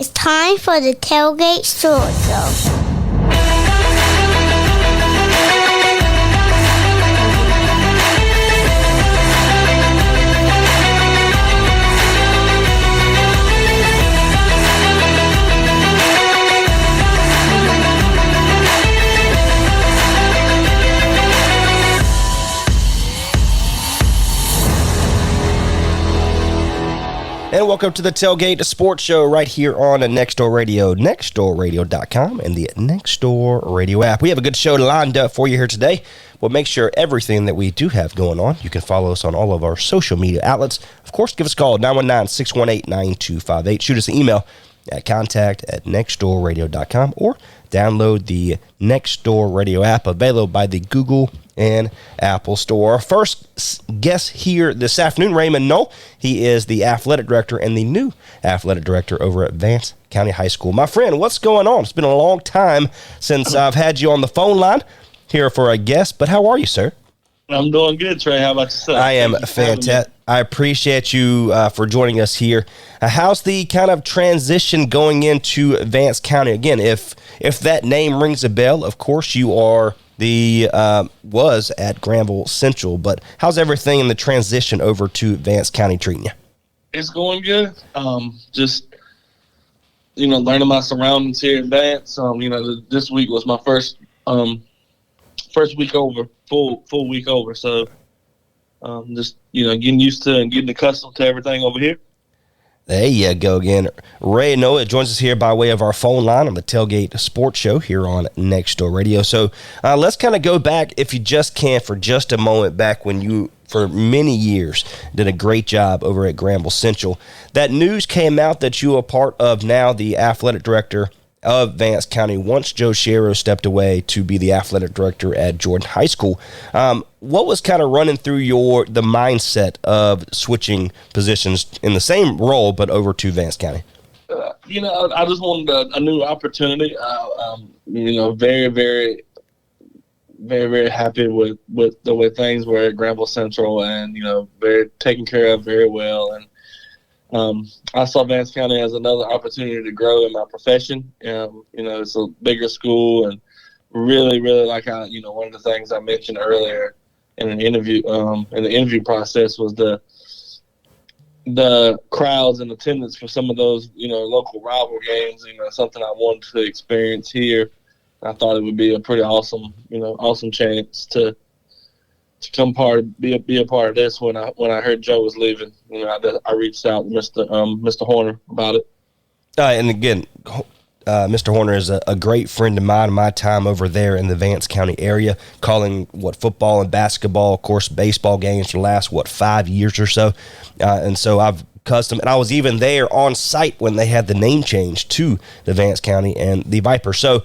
It's time for the Tailgate Story Show. And welcome to the Tailgate Sports Show right here on Nextdoor Radio, nextdoorradio.com, and the Nextdoor Radio app. We have a good show lined up for you here today. We'll make sure everything that we do have going on, you can follow us on all of our social media outlets. Of course, give us a call, 919-618-9258. Shoot us an email at contact@nextdoorradio.com or download the Nextdoor Radio app, available by the Google and Apple Store. Our first guest here this afternoon, Raymond Noal. He is the athletic director and the new athletic director over at Vance County High School. My friend, what's going on? It's been a long time since I've had you on the phone line here for a guest, but how are you, sir? I'm doing good, Trey. How about yourself? I am fantastic. I appreciate you for joining us here. How's the kind of transition going into Vance County? Again, if that name rings a bell, of course you are was at Granville Central, but how's everything in the transition over to Vance County treating you? It's going good. Just, learning my surroundings here at Vance. This week was my first week over, full week over. So, just, getting used to and getting accustomed to everything over here. There you go again. Ray Noal joins us here by way of our phone line on the Tailgate Sports Show here on Nextdoor Radio. So let's kind of go back, if you just can, for just a moment, back when you, for many years, did a great job over at Granville Central. That news came out that you are part of now the athletic director of Vance County once Joe Shero stepped away to be the athletic director at Jordan High School. What was kind of running through the mindset of switching positions in the same role but over to Vance County? I just wanted a new opportunity. Very, very, very, very happy with the way things were at Granville Central, and very taken care of very well. And I saw Vance County as another opportunity to grow in my profession. It's a bigger school, and really, really like how, one of the things I mentioned earlier in the interview process was the crowds and attendance for some of those, local rival games. Something I wanted to experience here. I thought it would be a pretty awesome chance to come be a part of this. When I heard Joe was leaving, I reached out to Mr. Horner about it. And again, Mr. Horner is a great friend of mine. My time over there in the Vance County area, calling football and basketball, of course, baseball games for the last 5 years or so, and so I've and I was even there on site when they had the name change to the Vance County and the Viper. So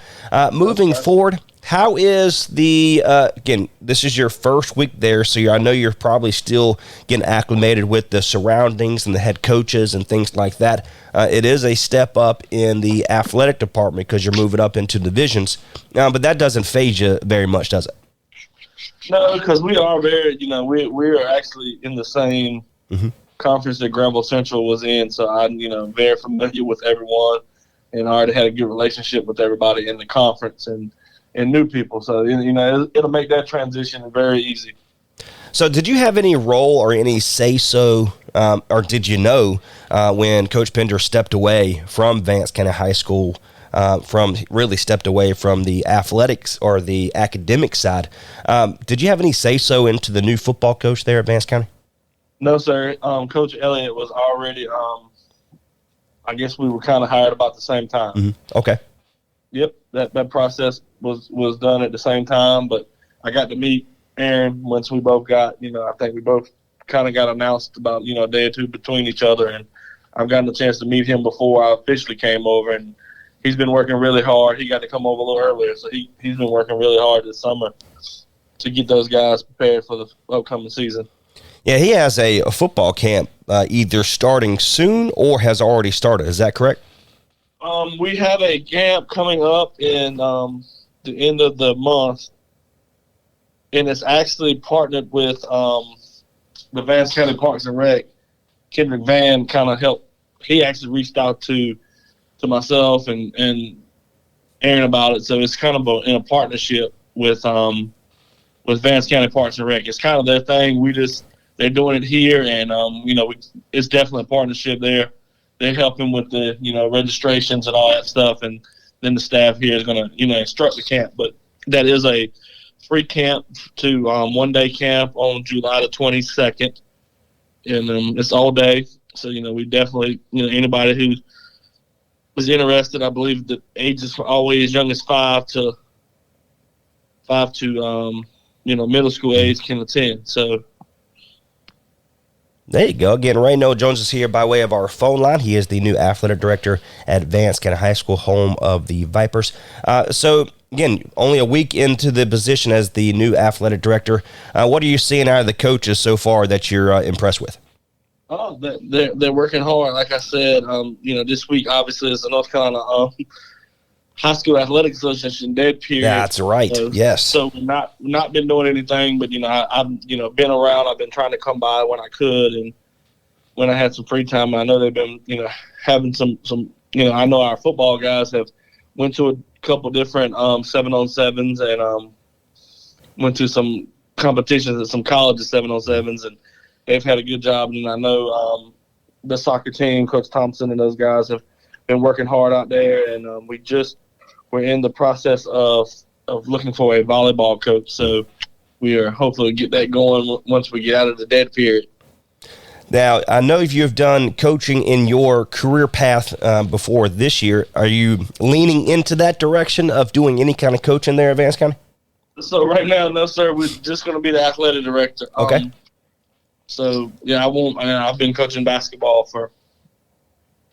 moving forward, how is again, this is your first week there, so I know you're probably still getting acclimated with the surroundings and the head coaches and things like that. It is a step up in the athletic department because you're moving up into divisions, but that doesn't faze you very much, does it? No, because we are very, we are actually in the same conference that Granville Central was in, so I'm, very familiar with everyone, and I already had a good relationship with everybody in the conference and new people. So, it'll make that transition very easy. So did you have any role or any say-so, or did you know when Coach Pender stepped away from Vance County High School, stepped away from the athletics or the academic side, did you have any say-so into the new football coach there at Vance County? No, sir. Coach Elliott was already, I guess we were kind of hired about the same time. Mm-hmm. Okay. Yep, that process was done at the same time, but I got to meet Aaron once we both got, I think we both kind of got announced about, a day or two between each other, and I've gotten a chance to meet him before I officially came over, and he's been working really hard. He got to come over a little earlier, so he's been working really hard this summer to get those guys prepared for the upcoming season. Yeah, he has a football camp either starting soon or has already started. Is that correct? We have a camp coming up in the end of the month, and it's actually partnered with the Vance County Parks and Rec. Kendrick Van kind of helped. He actually reached out to to myself and Aaron about it. So it's kind of in a partnership with Vance County Parks and Rec. It's kind of their thing. They're doing it here, and it's definitely a partnership there. They're helping with the registrations and all that stuff, and then the staff here is going to instruct the camp. But that is a free camp to 1 day camp on July the 22nd, and it's all day. So we definitely anybody who is interested. I believe the age is always as young as five to middle school age can attend. So. There you go. Again, Ray Noal Jones is here by way of our phone line. He is the new athletic director at Vance County High School, home of the Vipers. So, again, only a week into the position as the new athletic director. What are you seeing out of the coaches so far that you're impressed with? Oh, they're working hard. Like I said, this week obviously is the North Carolina High School Athletic Association dead period. That's right. Yes. So we've not been doing anything, but I've been around. I've been trying to come by when I could, and when I had some free time. I know they've been having some. I know our football guys have went to a couple different 7-on-7s and went to some competitions at some colleges 7-on-7s, and they've had a good job. And I know the soccer team, Coach Thompson and those guys have been working hard out there, and we're in the process of looking for a volleyball coach. So we are hopefully get that going once we get out of the dead period. Now, I know if you've done coaching in your career path before this year, are you leaning into that direction of doing any kind of coaching there at Vance County? So right now, no, sir. We're just going to be the athletic director. Okay. So, yeah, I've been coaching basketball for,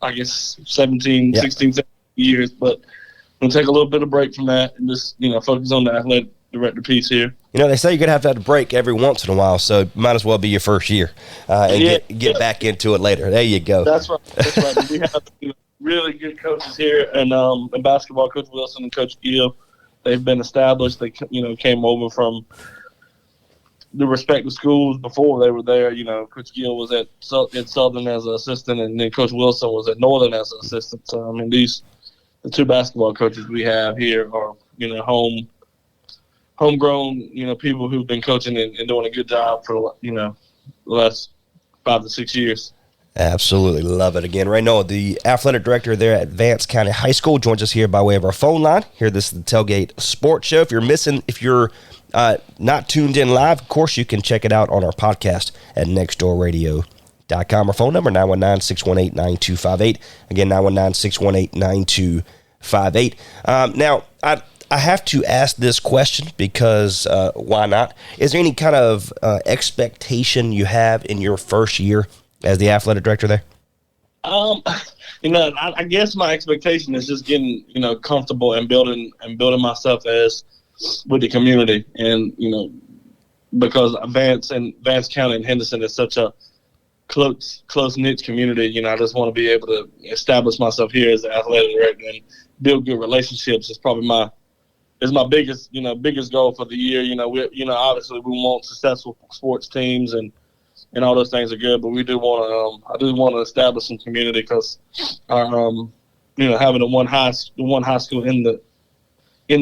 I guess, 16, 17 years, but we'll take a little bit of break from that and just, focus on the athletic director piece here. They say you're going to have a break every once in a while, so it might as well be your first year and get back into it later. There you go. That's right. We have really good coaches here, and basketball, Coach Wilson and Coach Gill. They've been established. They, came over from the respective schools before they were there. Coach Gill was at Southern as an assistant, and then Coach Wilson was at Northern as an assistant. So, the two basketball coaches we have here are, homegrown, people who've been coaching and doing a good job for, the last 5 to 6 years. Absolutely love it. Again, Ray Noal, the athletic director there at Vance County High School, joins us here by way of our phone line. Here, this is the Tailgate Sports Show. If you're not tuned in live, of course, you can check it out on our podcast at nextdoorradio.com. Our phone number, 919-618-9258. Again, 919-618-9258. Now, I have to ask this question because why not? Is there any kind of expectation you have in your first year as the athletic director there? I guess my expectation is just getting, comfortable and building myself with the community. And, because Vance County and Henderson is such a close-knit community, I just want to be able to establish myself here as an athletic director and build good relationships. It's probably my biggest goal for the year. Obviously we want successful sports teams and all those things are good, but we do want to. I do want to establish some community because our, having the one high school in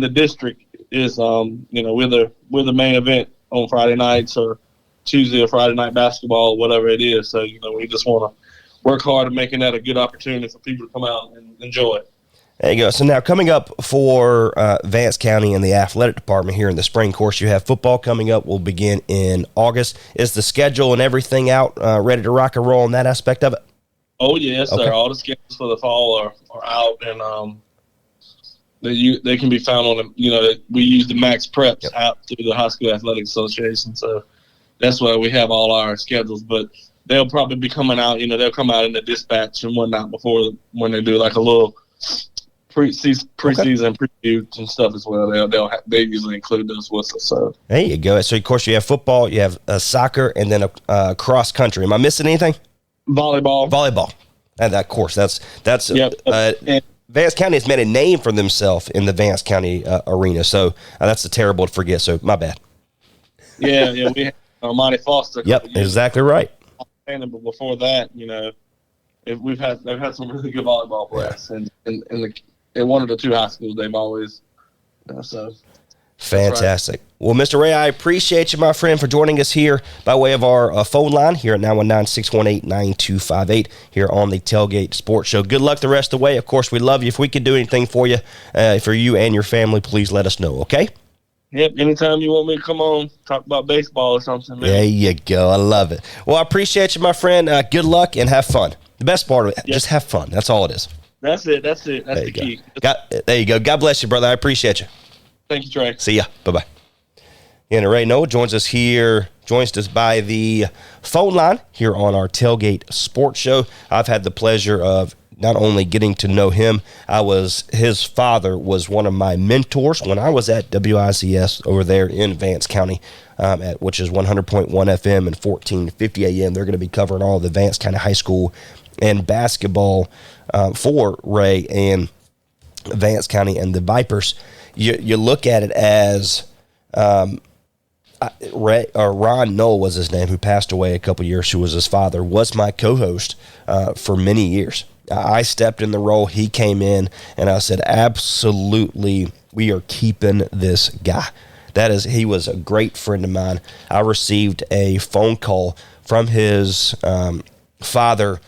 the district is, we're the main event on Friday nights or Tuesday or Friday night basketball, whatever it is. So we just want to work hard at making that a good opportunity for people to come out and enjoy it. There you go. So now coming up for Vance County and the athletic department here in the spring, of course, you have football coming up. Will begin in August. Is the schedule and everything out, ready to rock and roll in that aspect of it? Oh, yes, okay. Sir. All the schedules for the fall are out, and they can be found on we use the Max Preps out through the High School Athletic Association. So that's where we have all our schedules. But they'll probably be coming out, they'll come out in the dispatch and whatnot when they do like a little preseason previews and stuff as well. They usually include those with us. So there you go. So of course you have football, you have soccer, and then a cross country. Am I missing anything? Volleyball. And of course that's yep. Vance County has made a name for themselves in the Vance County arena. So that's terrible to forget. So my bad. Yeah. We had Monty Foster. Yep, exactly right. But before that, they've had some really good volleyball players, and in one of the two high schools they've always so. Fantastic. Right. Well, Mr. Ray, I appreciate you, my friend, for joining us here by way of our phone line here at 919-618-9258 here on the Tailgate Sports Show. Good luck the rest of the way. Of course, we love you. If we could do anything for you and your family, please let us know, okay? Yep, anytime you want me to come on, talk about baseball or something. Man. There you go. I love it. Well, I appreciate you, my friend. Good luck and have fun. The best part of it, just have fun. That's all it is. That's it. That's the key. There you go. God bless you, brother. I appreciate you. Thank you, Trey. See ya. Bye-bye. And Ray Noal joins us by the phone line here on our Tailgate Sports Show. I've had the pleasure of not only getting to know him, his father was one of my mentors when I was at WICS over there in Vance County, which is 100.1 FM and 1450 AM. They're going to be covering all the Vance County High School and basketball for Ray and Vance County and the Vipers. You look at it as Ron Noal was his name, who passed away a couple years, who was his father, was my co-host for many years. I stepped in the role. He came in, and I said, absolutely, we are keeping this guy. He was a great friend of mine. I received a phone call from his father,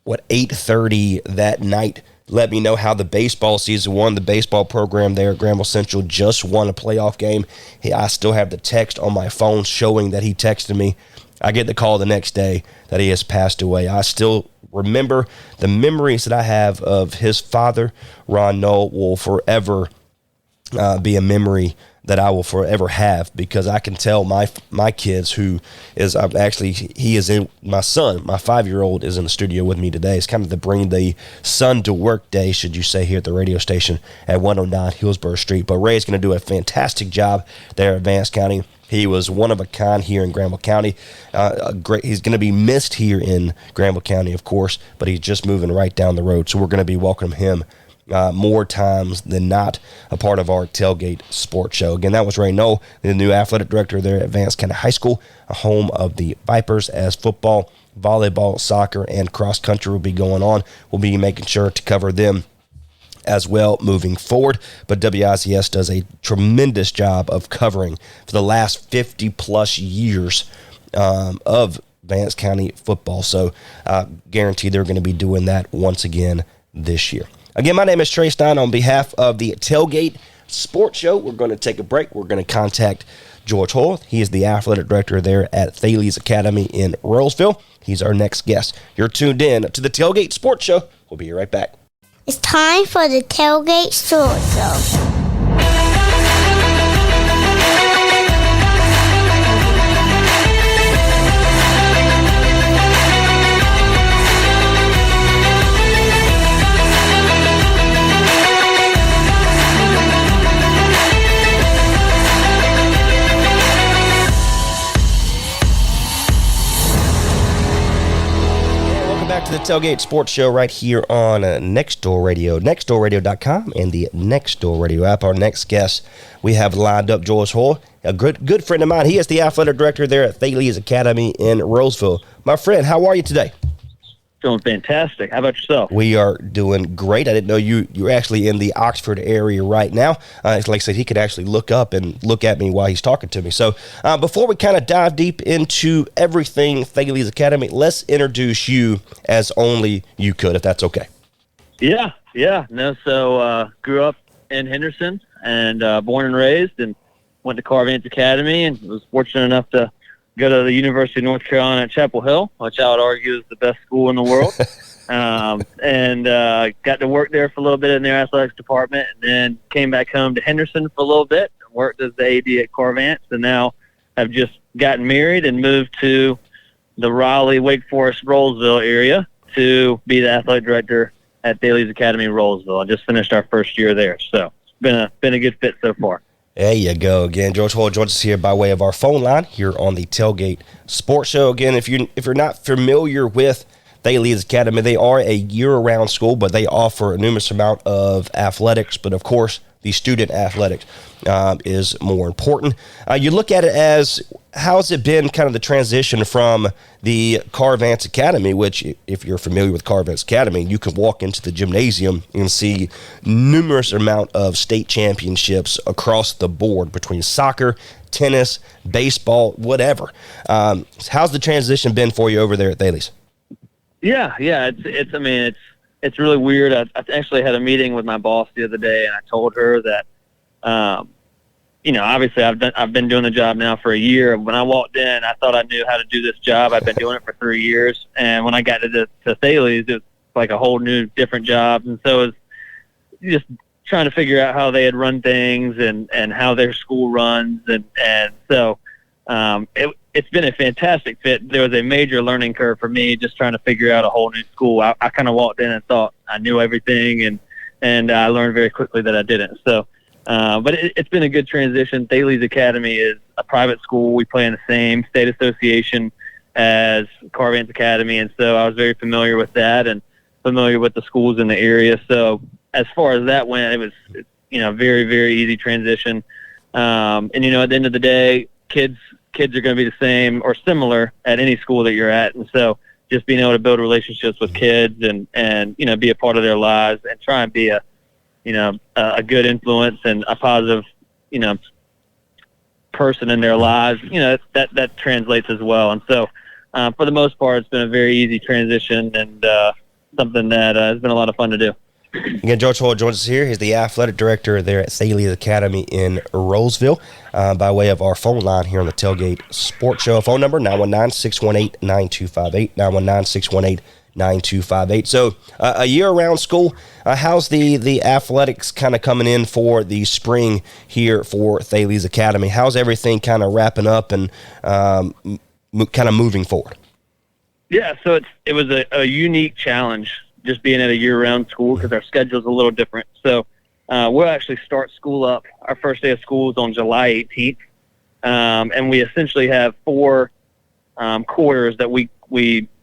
8:30 that night, let me know how the baseball season won. The baseball program there at Granville Central just won a playoff game. I still have the text on my phone showing that he texted me. I get the call the next day that he has passed away. I still remember the memories that I have of his father. Ron Noal will forever be a memory that I will forever have, because I can tell my kids, he is in, my son, my 5-year-old is in the studio with me today. It's kind of the bring the son to work day, should you say, here at the radio station at 109 Hillsborough Street. But Ray's going to do a fantastic job there at Vance County. He was one of a kind here in Granville County. He's going to be missed here in Granville County, of course, but he's just moving right down the road. So we're going to be welcoming him more times than not a part of our Tailgate Sports Show. Again, that was Ray Noal, the new athletic director there at Vance County High School, a home of the Vipers, as football, volleyball, soccer, and cross country will be going on. We'll be making sure to cover them as well moving forward. But WICS does a tremendous job of covering for the last 50-plus years of Vance County football. So guarantee they're going to be doing that once again this year. Again, my name is Trey Stein. On behalf of the Tailgate Sports Show, we're going to take a break. We're going to contact George Hoyle. He is the athletic director there at Thales Academy in Rolesville. He's our next guest. You're tuned in to the Tailgate Sports Show. We'll be right back. It's time for the Tailgate Sports Show. To the Tailgate Sports Show right here on Nextdoor Radio, nextdoorradio.com, and the Nextdoor Radio app. Our next guest, we have lined up George Hoyle, a good friend of mine. He is the athletic director there at Thales Academy in Rolesville. My friend, how are you today? Doing fantastic. How about yourself? We are doing great. I didn't know you're actually in the Oxford area right now. Like I said, he could actually look up and look at me while he's talking to me. So before we kind of dive deep into everything Thales Academy, let's introduce you as only you could, if that's okay. Yeah. No, so grew up in Henderson and born and raised, and went to Vance Academy, and was fortunate enough to go to the University of North Carolina at Chapel Hill, which I would argue is the best school in the world. And got to work there for a little bit in their athletics department, and then came back home to Henderson for a little bit, worked as the AD at Vance, and now have just gotten married and moved to the Raleigh, Wake Forest, Rolesville area to be the athletic director at Thales Academy in Rolesville. I just finished our first year there, so it's been a good fit so far. There you go. Again, George Hoyle joins us here by way of our phone line here on the Tailgate Sports Show. Again, if you're not familiar with Thales Academy, they are a year-round school, but they offer a numerous amount of athletics. But, of course, the student athletics is more important. You look at it as, how's it been kind of the transition from the Vance Academy, which, if you're familiar with Vance Academy, you can walk into the gymnasium and see numerous amount of state championships across the board between soccer, tennis, baseball, whatever. How's the transition been for you over there at Thales? Yeah. It's really weird. I actually had a meeting with my boss the other day, and I told her that, obviously I've been doing the job now for a year. When I walked in, I thought I knew how to do this job. I've been doing it for 3 years, and when I got to Thales, it was like a whole new, different job, and so it was just trying to figure out how they had run things and how their school runs, and so it's been a fantastic fit. There was a major learning curve for me just trying to figure out a whole new school. I kind of walked in and thought I knew everything, and I learned very quickly that I didn't. So, but it's been a good transition. Thales Academy is a private school. We play in the same state association as Vance Academy, and so I was very familiar with that and familiar with the schools in the area. So as far as that went, it was very, very easy transition. And at the end of the day, kids are going to be the same or similar at any school that you're at. And so just being able to build relationships with kids and be a part of their lives and try and be a good influence and a positive, person in their lives, that translates as well. And so for the most part, it's been a very easy transition and something that has been a lot of fun to do. Again, George Hoyle joins us here. He's the athletic director there at Thales Academy in Rolesville, by way of our phone line here on the Tailgate Sports Show. Phone number, 919-618-9258, 919-618-9258. So a year-round school. How's the athletics kind of coming in for the spring here for Thales Academy? How's everything kind of wrapping up and kind of moving forward? Yeah, so it was a unique challenge just being at a year-round school because our schedule's a little different. So we'll actually start school up. Our first day of school is on July 18th, and we essentially have 4 quarters that we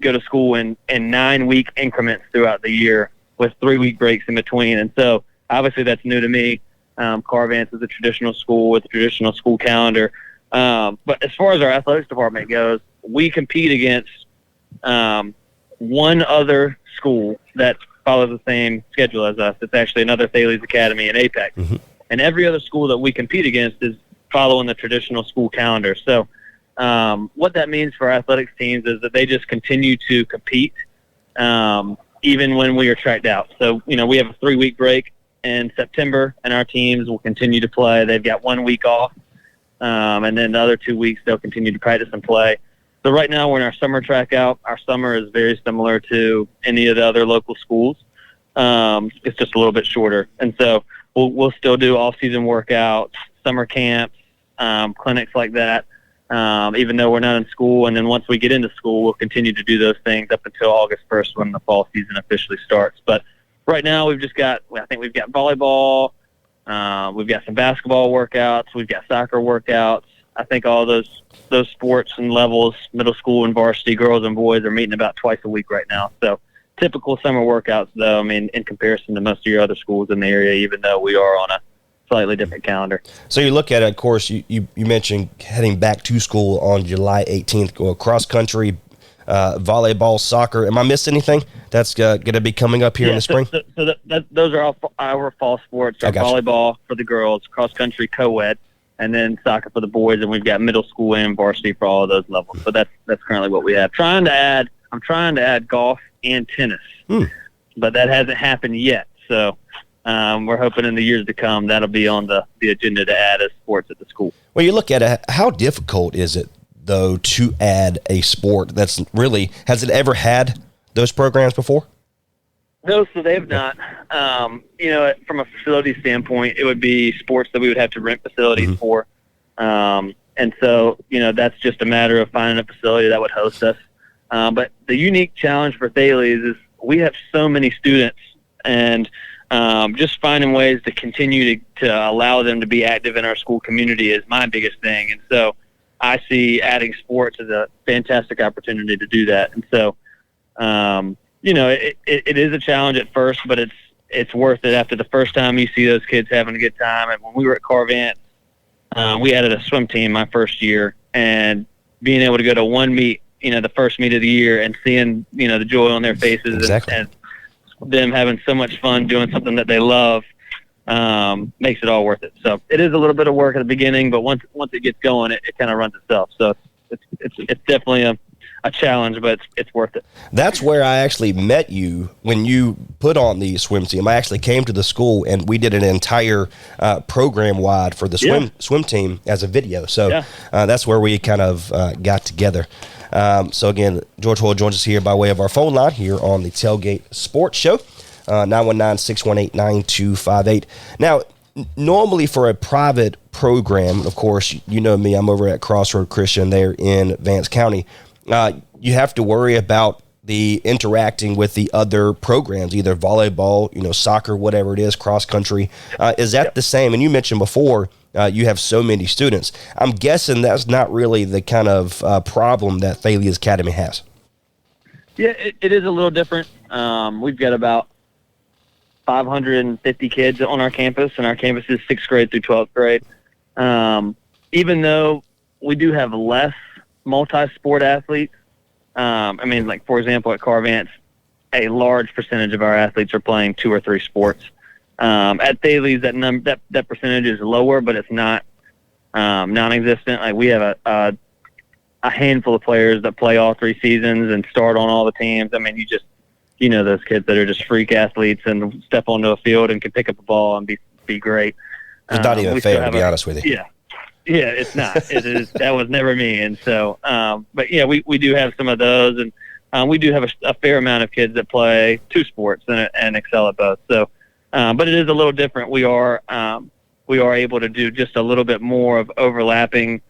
go to school in 9-week increments throughout the year with 3-week breaks in between. And so obviously that's new to me. Vance is a traditional school with a traditional school calendar. But as far as our athletics department goes, we compete against one other school that follows the same schedule as us. It's actually another Thales Academy in Apex. Mm-hmm. And every other school that we compete against is following the traditional school calendar. So what that means for our athletics teams is that they just continue to compete even when we are tracked out. So, we have a 3-week break in September, and our teams will continue to play. They've got 1 week off, and then the other 2 weeks they'll continue to practice and play. So right now we're in our summer track out. Our summer is very similar to any of the other local schools. It's just a little bit shorter. And so we'll still do off-season workouts, summer camps, clinics like that, even though we're not in school. And then once we get into school, we'll continue to do those things up until August 1st when the fall season officially starts. But right now we've got volleyball, we've got some basketball workouts, we've got soccer workouts. I think all those sports and levels, middle school and varsity, girls and boys, are meeting about twice a week right now. So typical summer workouts, though, in comparison to most of your other schools in the area, even though we are on a slightly different calendar. So you look at it, of course, you mentioned heading back to school on July 18th, go cross country, volleyball, soccer. Am I missing anything that's going to be coming up here in the spring? So those are all our fall sports. Our volleyball for the girls, cross country co-ed, and then soccer for the boys, and we've got middle school and varsity for all of those levels. So that's currently what we have. I'm trying to add golf and tennis, but that hasn't happened yet. So we're hoping in the years to come that'll be on the agenda to add as sports at the school. Well, you look at it, how difficult is it, though, to add a sport that's really, has it ever had those programs before? No, so they've not. From a facility standpoint, it would be sports that we would have to rent facilities for. And so, that's just a matter of finding a facility that would host us. But the unique challenge for Thales is we have so many students, and just finding ways to continue to allow them to be active in our school community is my biggest thing. And so I see adding sports as a fantastic opportunity to do that. And so, it is a challenge at first, but it's worth it after the first time you see those kids having a good time. And when we were at Vance, we added a swim team my first year, and being able to go to one meet, the first meet of the year, and seeing, the joy on their faces Exactly. and them having so much fun doing something that they love, makes it all worth it. So it is a little bit of work at the beginning, but once it gets going, it kind of runs itself. So it's definitely a challenge, but it's worth it. That's where I actually met you when you put on the swim team. I actually came to the school and we did an entire program wide for the swim team as a video. So that's where we kind of got together. So again, George Hoyle joins us here by way of our phone line here on the Tailgate Sports Show, 919-618-9258. Now, normally for a private program, of course, you know me, I'm over at Crossroad Christian there in Vance County. You have to worry about the interacting with the other programs, either volleyball, soccer, whatever it is, cross country. Is that the same? And you mentioned before you have so many students. I'm guessing that's not really the kind of problem that Thales Academy has. Yeah, it is a little different. We've got about 550 kids on our campus, and our campus is 6th grade through 12th grade. Even though we do have less multi-sport athletes, for example, at Vance, a large percentage of our athletes are playing 2 or 3 sports. At Thales, that percentage is lower, but it's not non-existent. Like, we have a handful of players that play all 3 seasons and start on all the teams. Those kids that are just freak athletes and step onto a field and can pick up a ball and be great. It's not even fair, to be honest with you. Yeah, it's not. It is. That was never me. And so, we do have some of those, and we do have a fair amount of kids that play 2 sports and excel at both. So, but it is a little different. We are able to do just a little bit more of overlapping,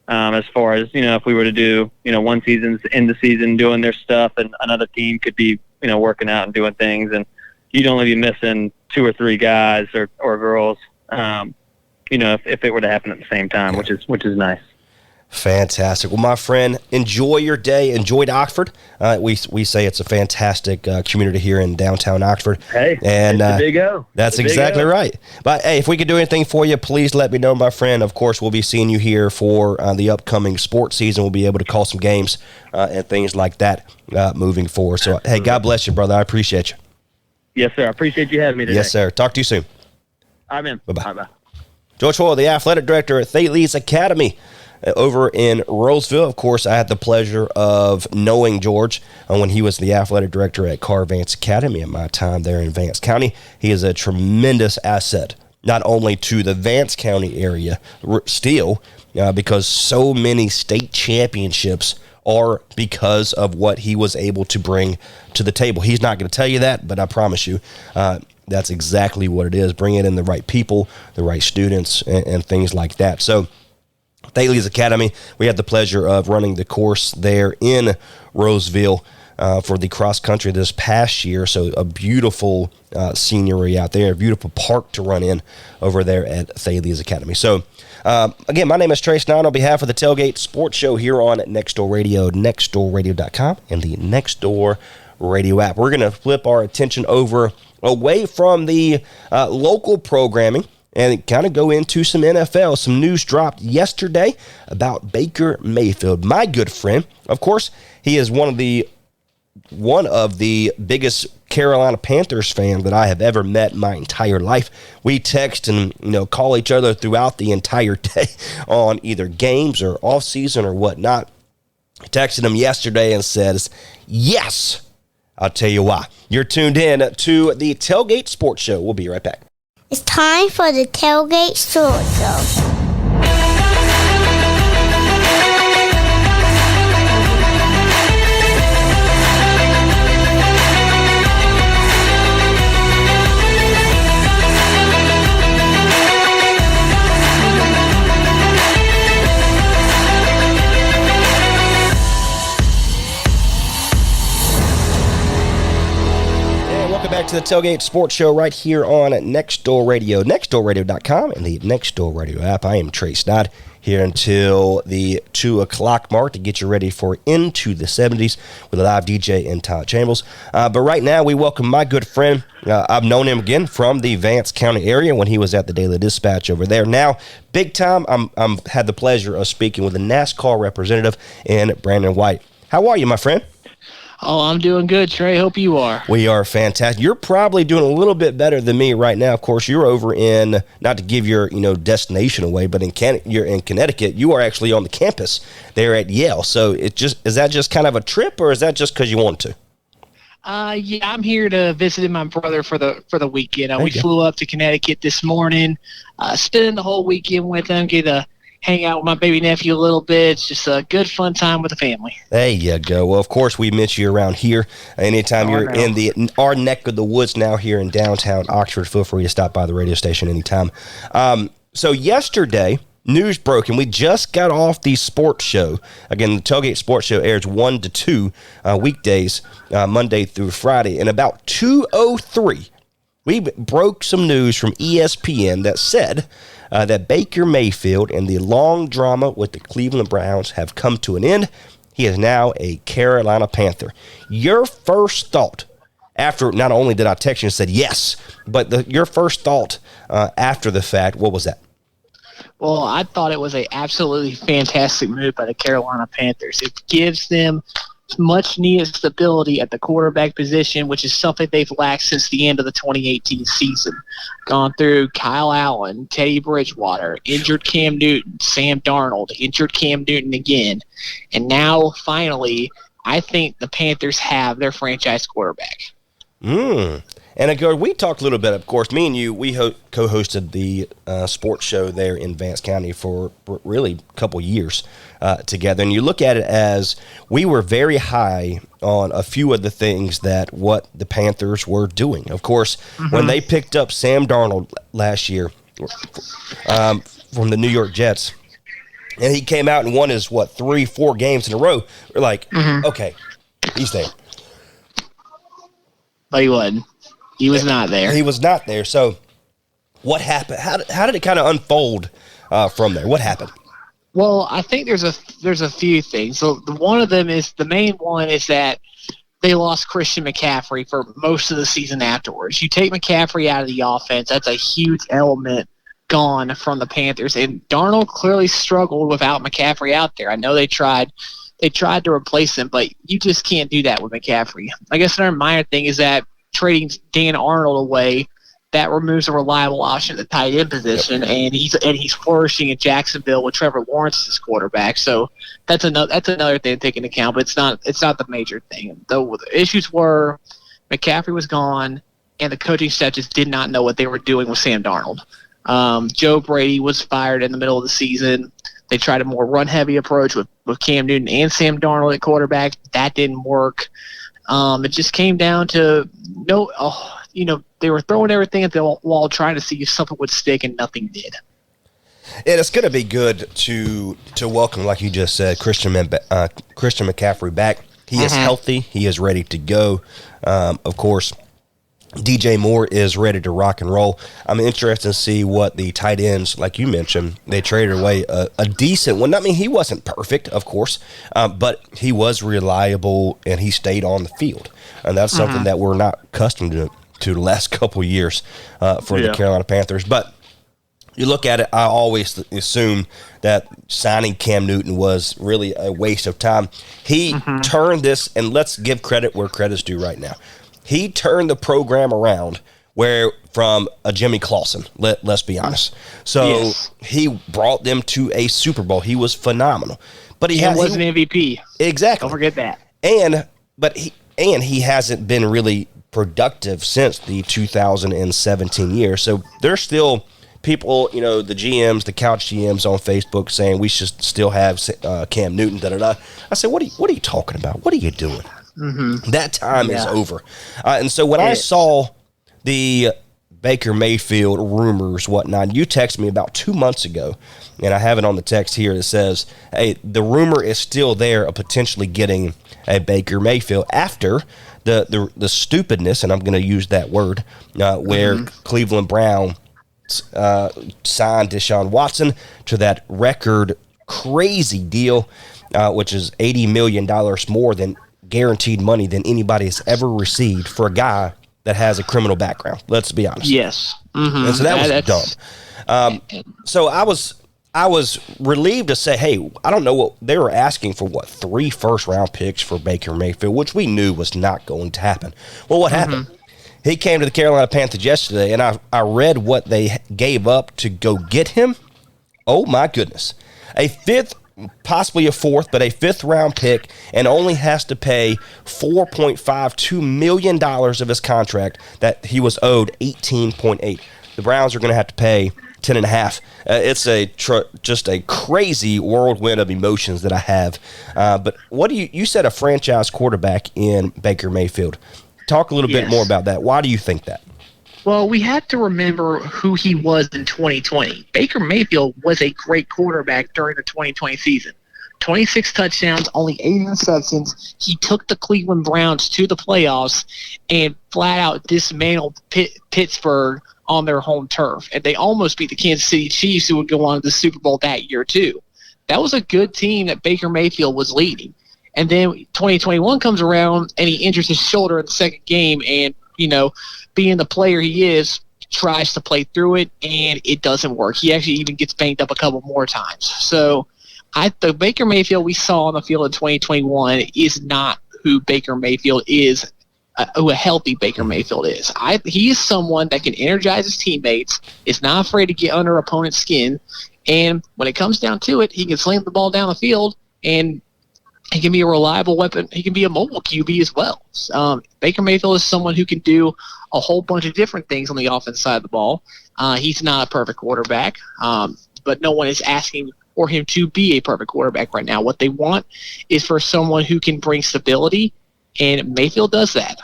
as far as, if we were to do, one season's in the season doing their stuff, and another team could be, working out and doing things, and you'd only be missing 2 or 3 guys or girls, if it were to happen at the same time, which is nice. Fantastic. Well, my friend, enjoy your day. Enjoyed Oxford. We say it's a fantastic community here in downtown Oxford. Hey, and it's the Big O. That's exactly right. But hey, if we could do anything for you, please let me know, my friend. Of course, we'll be seeing you here for the upcoming sports season. We'll be able to call some games and things like that moving forward. So, hey, God bless you, brother. I appreciate you. Yes, sir. I appreciate you having me today. Yes, sir. Talk to you soon. I'm in. Bye-bye. Bye-bye. George Hoyle, the athletic director at Thales Academy over in Rolesville. Of course, I had the pleasure of knowing George when he was the athletic director at Vance Academy at my time there in Vance County. He is a tremendous asset, not only to the Vance County area still, because so many state championships are because of what he was able to bring to the table. He's not going to tell you that, but I promise you, that's exactly what it is. Bringing in the right people, the right students, and things like that. So, Thales Academy, we had the pleasure of running the course there in Rolesville for the cross country this past year. So a beautiful scenery out there, a beautiful park to run in over there at Thales Academy. So again, my name is Trace Nine on behalf of the Tailgate Sports Show here on Nextdoor Radio, nextdoorradio.com, and the Nextdoor Radio app. We're going to flip our attention away from the local programming and kind of go into some NFL. Some news dropped yesterday about Baker Mayfield, my good friend. Of course, he is one of the biggest Carolina Panthers fans that I have ever met in my entire life. We text and call each other throughout the entire day on either games or off season or whatnot. I texted him yesterday and says, yes, I'll tell you why. You're tuned in to the Tailgate Sports Show. We'll be right back. It's time for the Tailgate Sports Show. back to the Tailgate Sports Show right here on Nextdoor Radio, nextdoorradio.com, and the Nextdoor Radio app. I am Trey Stott here until the 2 o'clock mark to get you ready for Into the 70s with a live DJ and Todd Chambers. But right now, we welcome my good friend. I've known him again from the Vance County area when he was at the Daily Dispatch over there. Now, big time, I'm had the pleasure of speaking with a NASCAR representative in Brandon White. How are you, my friend? Oh, I'm doing good, Trey. Hope you are. We are fantastic. You're probably doing a little bit better than me right now. Of course, you're over in, not to give your destination away, but you're in Connecticut. You are actually on the campus there at Yale. So is that just kind of a trip, or is that just because you want to? Yeah, I'm here to visit my brother for the weekend. We flew up to Connecticut this morning, spending the whole weekend with him, get to hang out with my baby nephew a little bit. It's just a good, fun time with the family. There you go. Well, of course, we miss you around here. Anytime you're in our neck of the woods now here in downtown Oxford, feel free to stop by the radio station anytime. So yesterday, news broke, and we just got off the sports show. Again, the Tailgate Sports Show airs 1 to 2 weekdays, Monday through Friday. And about 2:03, we broke some news from ESPN that said that Baker Mayfield and the long drama with the Cleveland Browns have come to an end. He is now a Carolina Panther. Your first thought after, not only did I text you and said yes, but your first thought after the fact, what was that? Well, I thought it was an absolutely fantastic move by the Carolina Panthers. It gives them much needed stability at the quarterback position, which is something they've lacked since the end of the 2018 season. Gone through Kyle Allen, Teddy Bridgewater, injured Cam Newton, Sam Darnold, injured Cam Newton again. And now, finally, I think the Panthers have their franchise quarterback. And we talked a little bit, of course, me and you, we co-hosted the sports show there in Vance County for really a couple years together. And you look at it as we were very high on a few of the things that what the Panthers were doing. Of course, when they picked up Sam Darnold last year from the New York Jets, and he came out and won his, 3-4 games in a row, we're like, okay, he's there. But he wasn't. He was not there. He was not there. So what happened? How did it kind of unfold from there? What happened? Well, I think there's a few things. So one of them is, the main one is that they lost Christian McCaffrey for most of the season afterwards. You take McCaffrey out of the offense, that's a huge element gone from the Panthers. And Darnold clearly struggled without McCaffrey out there. I know they tried to replace him, but you just can't do that with McCaffrey. I guess another minor thing is that trading Dan Arnold away, that removes a reliable option at the tight end position, and he's flourishing in Jacksonville with Trevor Lawrence as quarterback. So that's another thing to take into account, but it's not the major thing. The issues were McCaffrey was gone, and the coaching staff just did not know what they were doing with Sam Darnold. Joe Brady was fired in the middle of the season. They tried a more run-heavy approach with Cam Newton and Sam Darnold at quarterback. That didn't work. It just came down to they were throwing everything at the wall trying to see if something would stick, and nothing did. And it's going to be good to welcome, like you just said, Christian McCaffrey back. He is healthy. He is ready to go. Of course, DJ Moore is ready to rock and roll. I'm interested to see what the tight ends, like you mentioned, they traded away a decent one. I mean, he wasn't perfect, of course, but he was reliable, and he stayed on the field. And that's something that we're not accustomed to the last couple of years for the Carolina Panthers. But you look at it, I always assume that signing Cam Newton was really a waste of time. He turned this, and let's give credit where credit's due right now. He turned the program around from a Jimmy Clausen, let's be honest. So he brought them to a Super Bowl. He was phenomenal. But he was an MVP. Exactly. Don't forget that. And he hasn't been really productive since the 2017 year. So there's still people, the GMs, the couch GMs on Facebook saying we should still have Cam Newton, da-da-da. I said, what are you talking about? What are you doing? That time is over. And so when I saw the Baker Mayfield rumors, whatnot. You texted me about 2 months ago, and I have it on the text here that says, hey, the rumor is still there of potentially getting a Baker Mayfield after the stupidness, and I'm going to use that word, where Cleveland Brown signed Deshaun Watson to that record crazy deal, which is $80 million more than guaranteed money than anybody has ever received for a guy that has a criminal background. Let's be honest. Yes. And so that was dumb. So I was relieved to say, hey, I don't know what they were asking for. 3 first-round picks for Baker Mayfield, which we knew was not going to happen. Well, what happened? He came to the Carolina Panthers yesterday, and I read what they gave up to go get him. Oh, my goodness. A 5th, possibly a 4th, but a 5th-round pick, and only has to pay $4.52 million of his contract that he was owed $18.8. The Browns are going to have to pay $10.5. It's just a crazy whirlwind of emotions that I have. But what do you said a franchise quarterback in Baker Mayfield. Talk a little bit more about that. Why do you think that? Well, we have to remember who he was in 2020. Baker Mayfield was a great quarterback during the 2020 season. 26 touchdowns, only 8 interceptions. He took the Cleveland Browns to the playoffs and flat out dismantled Pittsburgh on their home turf. And they almost beat the Kansas City Chiefs, who would go on to the Super Bowl that year too. That was a good team that Baker Mayfield was leading. And then 2021 comes around, and he injures his shoulder in the second game, and, being the player he is, tries to play through it, and it doesn't work. He actually even gets banged up a couple more times. So the Baker Mayfield we saw on the field in 2021 is not who Baker Mayfield is, who a healthy Baker Mayfield is. He is someone that can energize his teammates, is not afraid to get under opponent's skin, and when it comes down to it, he can slam the ball down the field, and he can be a reliable weapon. He can be a mobile QB as well. Baker Mayfield is someone who can do a whole bunch of different things on the offensive side of the ball. He's not a perfect quarterback, but no one is asking for him to be a perfect quarterback right now. What they want is for someone who can bring stability, and Mayfield does that.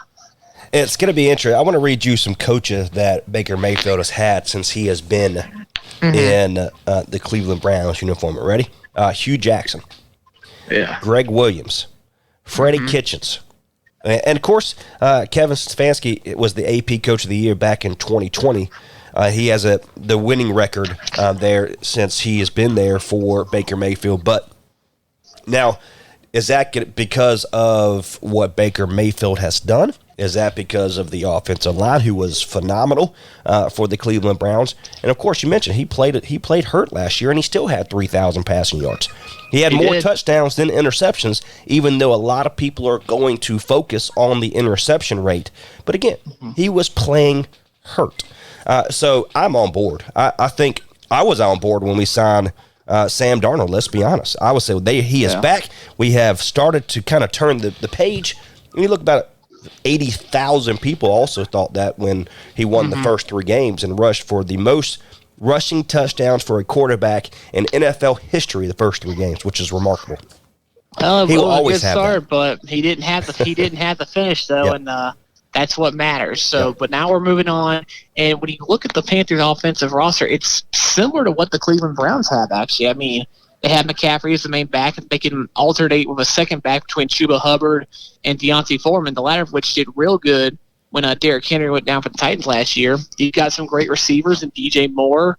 It's going to be interesting. I want to read you some coaches that Baker Mayfield has had since he has been in the Cleveland Browns uniform. Ready? Hugh Jackson. Yeah. Greg Williams, Freddie Kitchens, and of course, Kevin Stefanski was the AP Coach of the Year back in 2020. He has the winning record there since he has been there for Baker Mayfield. But now, is that because of what Baker Mayfield has done? Is that because of the offensive line, who was phenomenal for the Cleveland Browns? And of course, you mentioned he played hurt last year, and he still had 3,000 passing yards. He had more touchdowns than interceptions, even though a lot of people are going to focus on the interception rate. But again, he was playing hurt. So I'm on board. I think I was on board when we signed Sam Darnold. Let's be honest. I would say he is back. We have started to kind of turn the page. When you look about 80,000 people also thought that when he won the first 3 games and rushed for the most rushing touchdowns for a quarterback in NFL history the first 3 games, which is remarkable. Well, he will always have start, but he didn't have the finish though, and that's what matters. So, but now we're moving on, and when you look at the Panthers' offensive roster, it's similar to what the Cleveland Browns have. Actually, I mean, they have McCaffrey as the main back, and they can alternate with a second back between Chuba Hubbard and Deontay Foreman, the latter of which did real good when Derrick Henry went down for the Titans last year. You've got some great receivers in DJ Moore.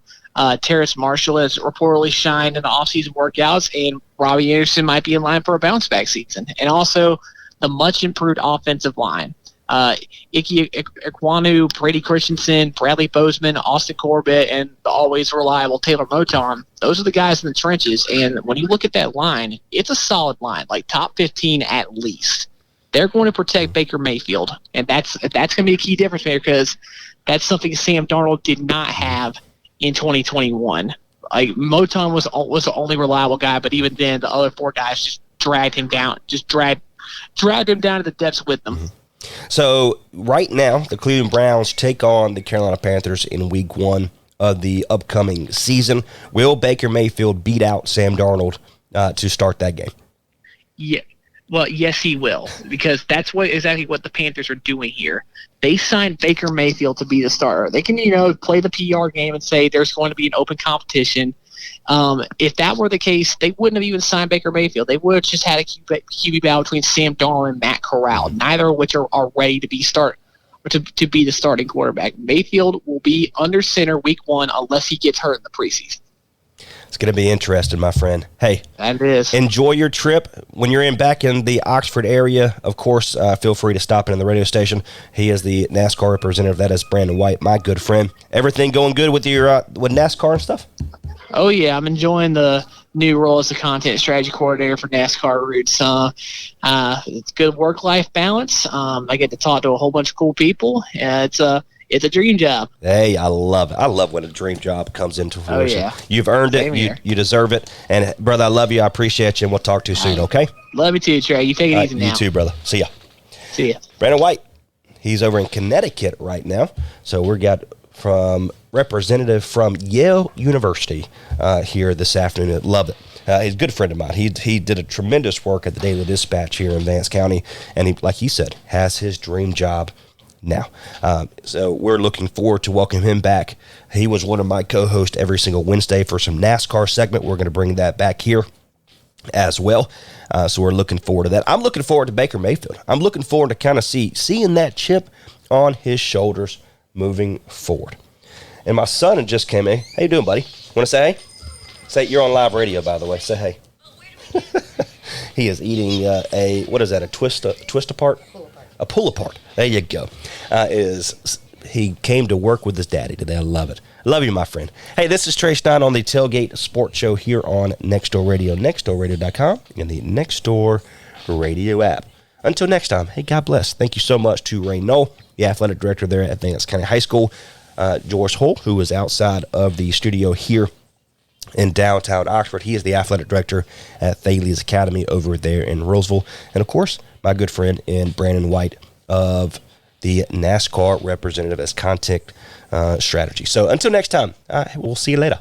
Terrace Marshall has reportedly shined in the offseason workouts, and Robbie Anderson might be in line for a bounce-back season. And also the much-improved offensive line. Ike Ekwonu, Brady Christensen, Bradley Bozeman, Austin Corbett, and the always reliable Taylor Moton. Those are the guys in the trenches. And when you look at that line, it's a solid line, like top 15 at least. They're going to protect Baker Mayfield, and that's going to be a key difference maker because that's something Sam Darnold did not have in 2021. Like Moton was the only reliable guy, but even then, the other 4 guys just dragged him down, dragged him down to the depths with them. So right now, the Cleveland Browns take on the Carolina Panthers in Week 1 of the upcoming season. Will Baker Mayfield beat out Sam Darnold to start that game? Yeah. Well, yes, he will, because that's exactly what the Panthers are doing here. They signed Baker Mayfield to be the starter. They can, play the PR game and say there's going to be an open competition. If that were the case, they wouldn't have even signed Baker Mayfield. They would have just had a QB battle between Sam Darnold and Matt Corral, neither of which are ready to be to be the starting quarterback. Mayfield will be under center week 1 unless he gets hurt in the preseason. It's going to be interesting, my friend. Hey, that is. Enjoy your trip. When you're back in the Oxford area, of course, feel free to stop in the radio station. He is the NASCAR representative. That is Brandon White, my good friend. Everything going good with your with NASCAR and stuff? Oh, yeah. I'm enjoying the new role as the content strategy coordinator for NASCAR Roots. It's good work-life balance. I get to talk to a whole bunch of cool people. It's a dream job. Hey, I love it. I love when a dream job comes into fruition. Oh, yeah. You've earned it. You deserve it. And, brother, I love you. I appreciate you, and we'll talk to you soon, okay? Love you too, Trey. You take it easy now. You too, brother. See ya. See ya. Brandon White, he's over in Connecticut right now. So we got from representative from Yale University here this afternoon. Love it. He's a good friend of mine. He did a tremendous work at the Daily Dispatch here in Vance County, and he, like he said, has his dream job now. So we're looking forward to welcome him back. He was one of my co-hosts every single Wednesday for some NASCAR segment. We're going to bring that back here as well. So we're looking forward to that. I'm looking forward to Baker Mayfield. I'm looking forward to kind of seeing that chip on his shoulders moving forward. And my son had just came in. How you doing, buddy? Want to say hey? Say, you're on live radio, by the way. Say hey. He is eating what is that, a twist apart? A pull apart. There you go. He came to work with his daddy today. I love it. Love you, my friend. Hey, this is Trey Stein on the Tailgate Sports Show here on Nextdoor Radio, nextdoorradio.com, and the Nextdoor Radio app. Until next time, hey, God bless. Thank you so much to Ray Noal, the athletic director there at Vance County High School, George Hoyle, who is outside of the studio here in downtown Oxford. He is the athletic director at Thales Academy over there in Rolesville. And, of course, my good friend in Brandon White of the NASCAR representative as content strategy. So until next time, we'll see you later.